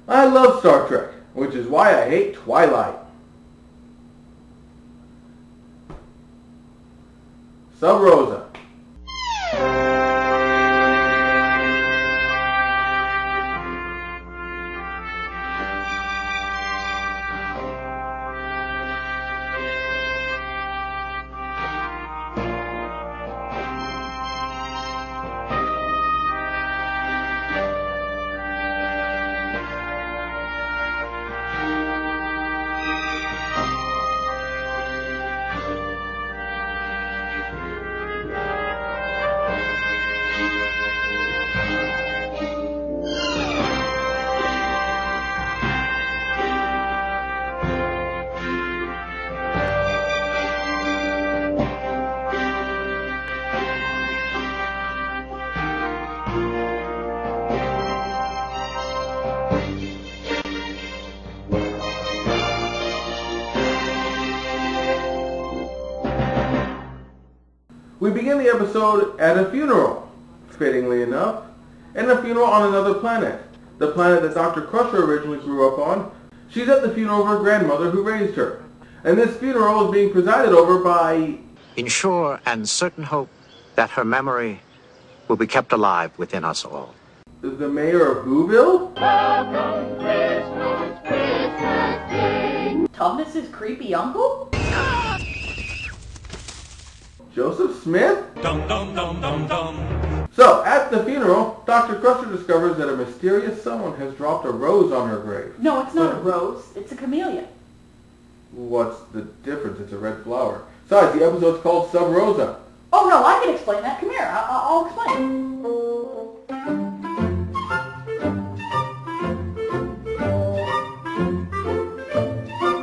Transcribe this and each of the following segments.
I love Star Trek, which is why I hate Twilight. Sub Rosa. We begin the episode at a funeral, fittingly enough, and a funeral on another planet, the planet that Dr. Crusher originally grew up on. She's at the funeral of her grandmother who raised her, and this funeral is being presided over by... in sure and certain hope that her memory will be kept alive within us all. The mayor of Whoville? Welcome Christmas, Christmas Day. Thomas's creepy uncle? Joseph Smith? Dum dum dum dum dum. So, at the funeral, Dr. Crusher discovers that a mysterious someone has dropped a rose on her grave. No, it's not a rose. It's a camellia. What's the difference? It's a red flower. Besides, the episode's called Sub Rosa. Oh, no, I can explain that. Come here. I'll explain.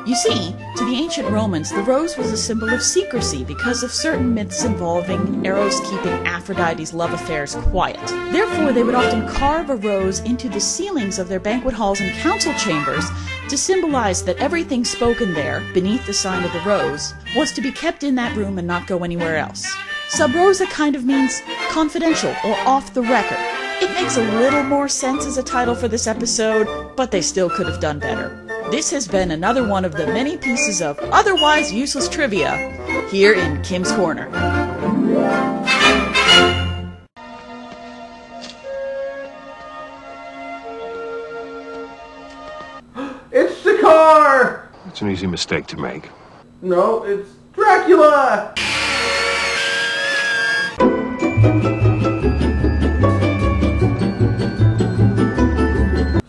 You see, to the ancient Romans, the rose was a symbol of secrecy because of certain myths involving Eros keeping Aphrodite's love affairs quiet. Therefore, they would often carve a rose into the ceilings of their banquet halls and council chambers to symbolize that everything spoken there, beneath the sign of the rose, was to be kept in that room and not go anywhere else. Sub Rosa kind of means confidential or off the record. It makes a little more sense as a title for this episode, but they still could have done better. This has been another one of the many pieces of otherwise useless trivia here in Kim's Corner. It's the car! It's an easy mistake to make. No, it's Dracula!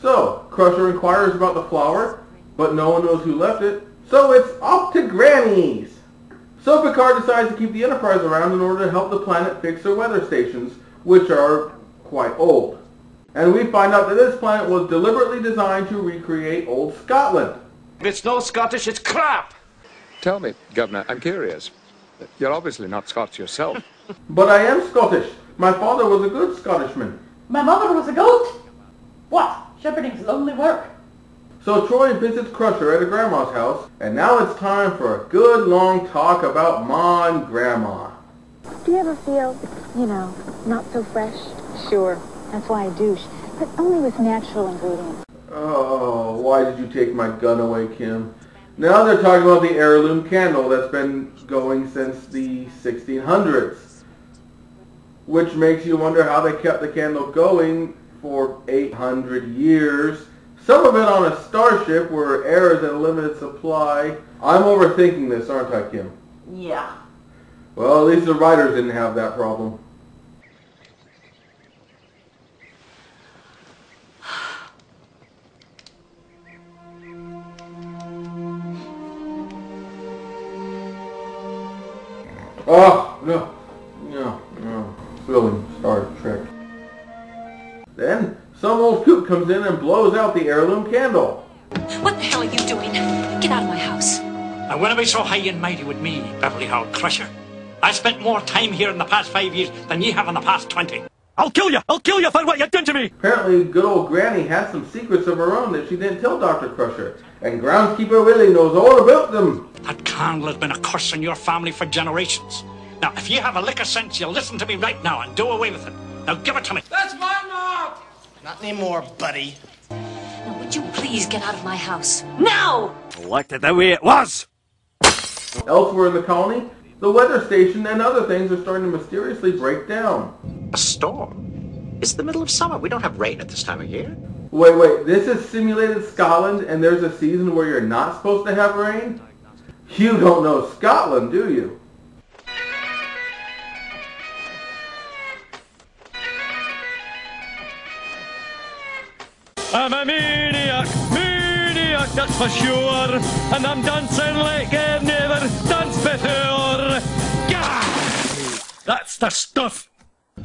So, Crusher inquires about the flower, but no one knows who left it, so it's off to Granny's! So Picard decides to keep the Enterprise around in order to help the planet fix their weather stations, which are quite old. And we find out that this planet was deliberately designed to recreate old Scotland. It's no Scottish, it's crap! Tell me, Governor, I'm curious. You're obviously not Scots yourself. But I am Scottish. My father was a good Scottishman. My mother was a goat. What? Shepherding's lonely work. So Troy visits Crusher at a grandma's house, and now it's time for a good long talk about Ma and Grandma. Do you ever feel, not so fresh? Sure. That's why I douche. But only with natural ingredients. Oh, why did you take my gun away, Kim? Now they're talking about the heirloom candle that's been going since the 1600s. Which makes you wonder how they kept the candle going for 800 years. Some of it on a starship where air is at a limited supply. I'm overthinking this, aren't I, Kim? Yeah. Well, at least the writers didn't have that problem. Oh, no. Filling Star Trek. Then, some old coot comes in and blows out the heirloom candle. What the hell are you doing? Get out of my house. I want to be so high and mighty with me, Beverly Howard Crusher. I've spent more time here in the past 5 years than you have in the past 20. I'll kill you for what you've done to me! Apparently, good old Granny has some secrets of her own that she didn't tell Dr. Crusher, and Groundskeeper Willie knows all about them. That candle has been a curse in your family for generations. Now, if you have a lick of sense, you'll listen to me right now and do away with it. Now, give it to me. That's my mom! Not anymore, buddy. Now, what Would you please get out of my house? Now! Left it the way it was! Elsewhere in the colony, the weather station and other things are starting to mysteriously break down. A storm? It's the middle of summer. We don't have rain at this time of year. Wait, this is simulated Scotland and there's a season where you're not supposed to have rain? You don't know Scotland, do you? I'm a maniac, that's for sure. And I'm dancing like I've never danced before. Gah! That's the stuff.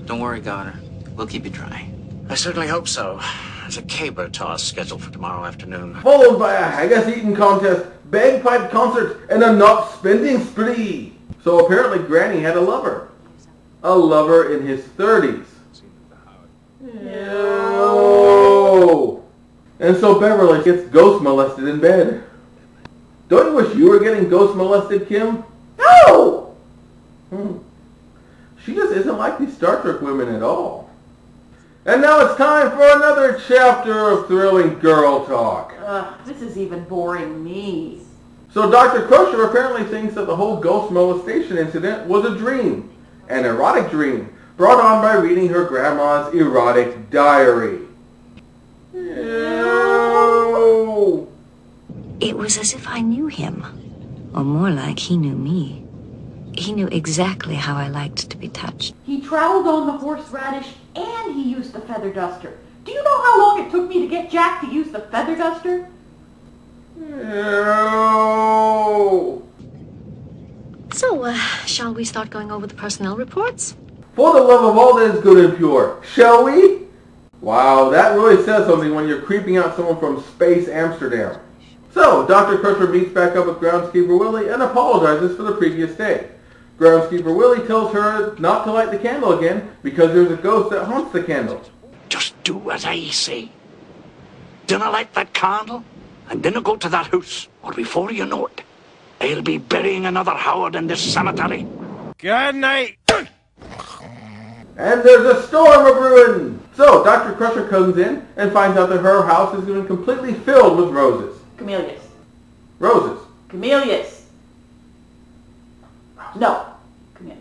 Don't worry, Governor. We'll keep you dry. I certainly hope so. There's a caber toss scheduled for tomorrow afternoon. Followed by a haggis eating contest, bagpipe concert, and a not spending spree. So apparently Granny had a lover. A lover in his 30s. No. And so Beverly gets ghost molested in bed. Don't you wish you were getting ghost molested, Kim? No! She just isn't like these Star Trek women at all. And now it's time for another chapter of thrilling girl talk. This is even boring me. So Dr. Crusher apparently thinks that the whole ghost molestation incident was a dream. An erotic dream, brought on by reading her grandma's erotic diary. Ew. It was as if I knew him, or more like he knew me. He knew exactly how I liked to be touched. He traveled on the horseradish and he used the feather duster. Do you know how long it took me to get Jack to use the feather duster? Ew. So, shall we start going over the personnel reports? For the love of all that is good and pure, shall we? Wow, that really says something when you're creeping out someone from Space Amsterdam. So, Dr. Crusher meets back up with Groundskeeper Willie and apologizes for the previous day. Groundskeeper Willie tells her not to light the candle again because there's a ghost that haunts the candle. Just do as I say. Dinna light that candle, and dinna go to that house, or before you know it, I'll be burying another Howard in this cemetery. Good night. And there's a storm a-brewing! So, Dr. Crusher comes in and finds out that her house has been completely filled with roses. Camellias. Roses. Camellias. No. Camellias.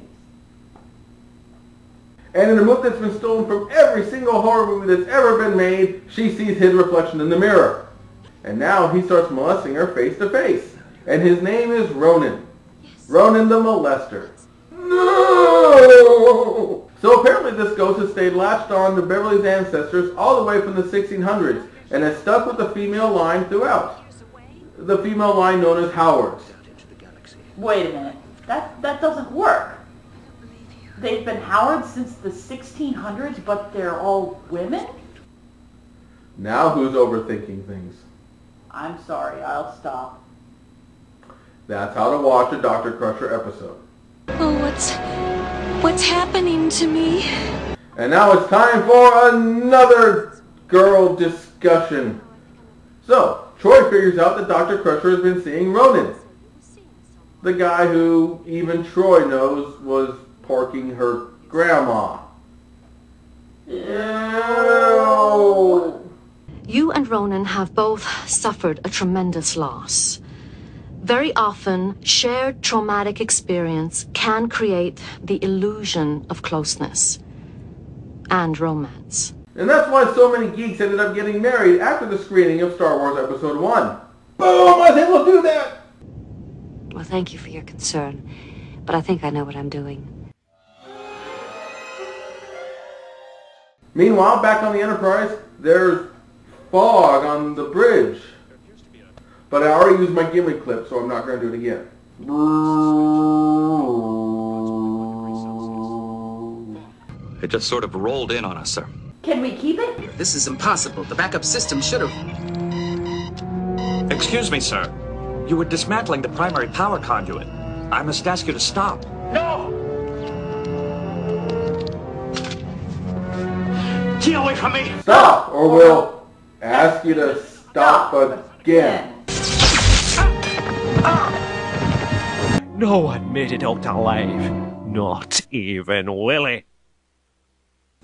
And in a move that's been stolen from every single horror movie that's ever been made, she sees his reflection in the mirror. And now he starts molesting her face to face. And his name is Ronan. Yes. Ronan the molester. No! So apparently this ghost has stayed latched on to Beverly's ancestors all the way from the 1600s and has stuck with the female line throughout. The female line known as Howards. Wait a minute. That doesn't work. They've been Howards since the 1600s, but they're all women? Now who's overthinking things? I'm sorry, I'll stop. That's how to watch a Dr. Crusher episode. Oh, what's happening to me? And now it's time for another girl discussion. So, Troy figures out that Dr. Crusher has been seeing Ronan. The guy who even Troy knows was porking her grandma. Ew. You and Ronan have both suffered a tremendous loss. Very often, shared traumatic experience can create the illusion of closeness and romance. And that's why so many geeks ended up getting married after the screening of Star Wars Episode 1. Boom! I think we'll do that! Well, thank you for your concern, but I think I know what I'm doing. Meanwhile, back on the Enterprise, there's fog on the bridge. But I already used my Gimli clip, so I'm not going to do it again. It just sort of rolled in on us, sir. Can we keep it? This is impossible. The backup system should have... Excuse me, sir. You were dismantling the primary power conduit. I must ask you to stop. No! Get away from me! Stop, or we'll ask you to stop again. No one made it out alive. Not even Willie.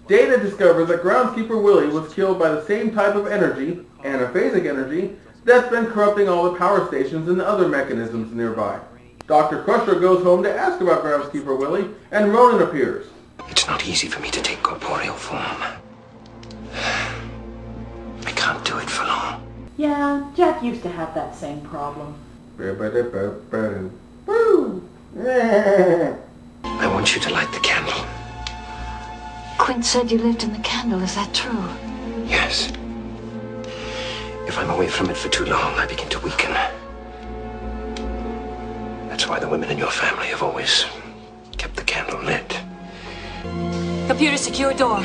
Data discovers that Groundskeeper Willie was killed by the same type of energy, anaphasic energy, that's been corrupting all the power stations and the other mechanisms nearby. Dr. Crusher goes home to ask about Groundskeeper Willie, and Ronan appears. It's not easy for me to take corporeal form. I can't do it for long. Yeah, Jack used to have that same problem. Woo! I want you to light the candle. Quint said you lived in the candle. Is that true? Yes. If I'm away from it for too long, I begin to weaken. That's why the women in your family have always kept the candle lit. Computer secure door.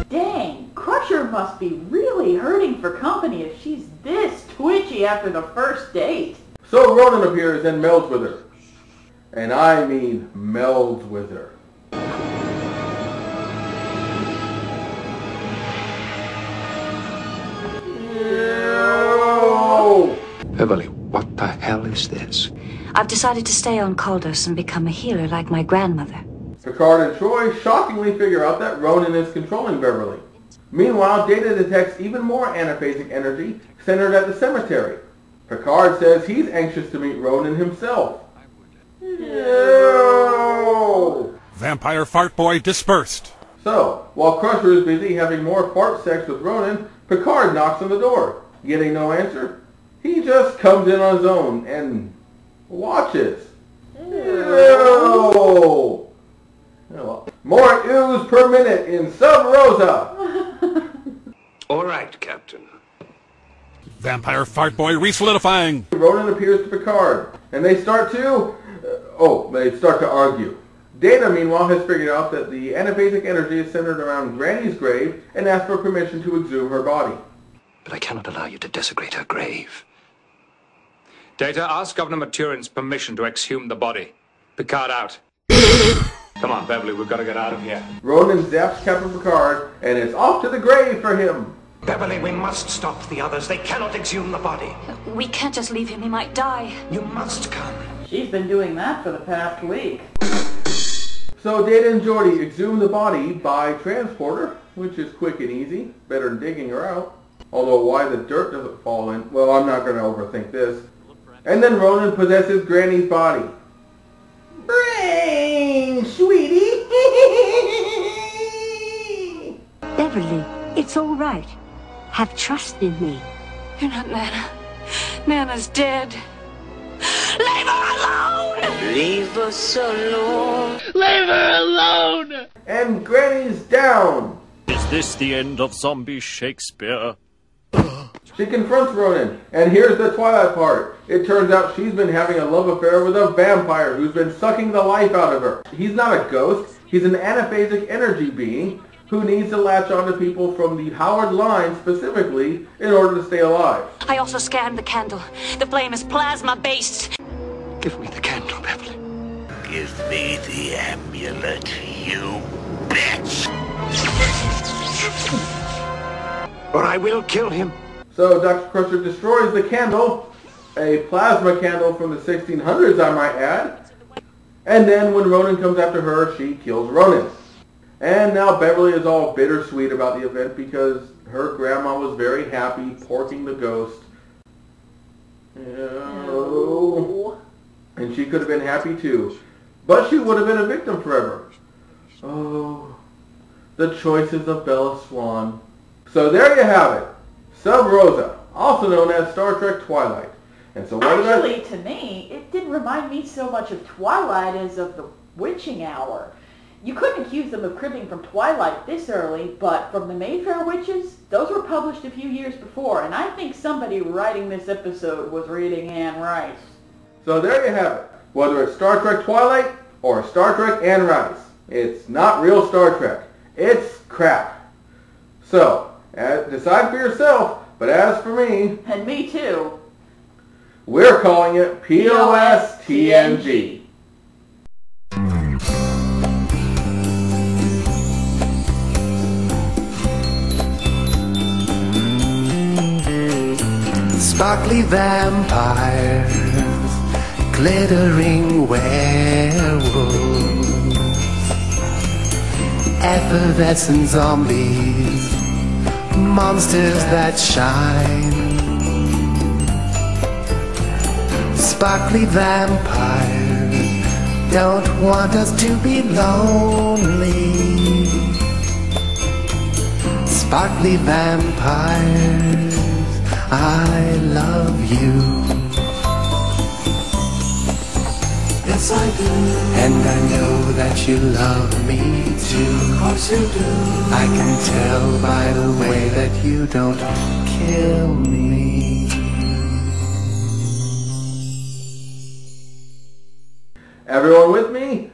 Dang, Crusher must be really hurting for company if she's this twitchy after the first date. So Ronan appears and melds with her. And I mean melds with her. Beverly, what the hell is this? I've decided to stay on Caldos and become a healer like my grandmother. Picard and Troy shockingly figure out that Ronan is controlling Beverly. Meanwhile, Data detects even more anaphasic energy centered at the cemetery. Picard says he's anxious to meet Ronan himself. No! Vampire fart boy dispersed. So, while Crusher is busy having more fart sex with Ronan, Picard knocks on the door. Getting no answer, he just comes in on his own and watches. No! More ooze per minute in Sub Rosa. All right, Captain. Vampire fart boy re-solidifying. Ronan appears to Picard, and they start to argue. Data, meanwhile, has figured out that the anaphasic energy is centered around Granny's grave and asks for permission to exhume her body. But I cannot allow you to desecrate her grave. Data, ask Governor Maturin's permission to exhume the body. Picard out. Come on, Beverly, we've got to get out of here. Ronan zaps Captain Picard, and it's off to the grave for him. Beverly, we must stop the others. They cannot exhume the body. We can't just leave him. He might die. You must come. She's been doing that for the past week. So Data and Geordi exhume the body by transporter, which is quick and easy, better than digging her out. Although why the dirt doesn't fall in, well, I'm not going to overthink this. And then Ronan possesses Granny's body. Brain, sweetie! Beverly, it's all right. Have trust in me. You're not Nana. Nana's dead. Leave her alone! Leave us alone. Leave her alone! And Granny's down. Is this the end of zombie Shakespeare? She confronts Ronan, and here's the Twilight part. It turns out she's been having a love affair with a vampire who's been sucking the life out of her. He's not a ghost, he's an anaphasic energy being who needs to latch onto people from the Howard line specifically in order to stay alive. I also scanned the candle. The flame is plasma-based. Give me the candle, Beverly. Give me the amulet, you bitch! Or I will kill him. So Dr. Crusher destroys the candle, a plasma candle from the 1600s I might add, and then when Ronan comes after her, she kills Ronan. And now Beverly is all bittersweet about the event because her grandma was very happy porking the ghost. Oh. And she could have been happy too, but she would have been a victim forever. Oh, the choices of Bella Swan. So there you have it. Sub Rosa, also known as Star Trek Twilight. And so what Actually, to me, it didn't remind me so much of Twilight as of the witching hour. You couldn't accuse them of cribbing from Twilight this early, but from the Mayfair Witches, those were published a few years before, and I think somebody writing this episode was reading Anne Rice. So there you have it. Whether it's Star Trek Twilight or Star Trek Anne Rice, it's not real Star Trek. It's crap. So, decide for yourself, but as for me... And me too. We're calling it POS TNG. Spot Sparkly vampires, glittering werewolves, effervescent zombies, monsters that shine. Sparkly vampires don't want us to be lonely. Sparkly vampires, I love you. Yes, I do. And I know that you love me too. Of course you do. I can tell by the way that you don't kill me. Everyone with me?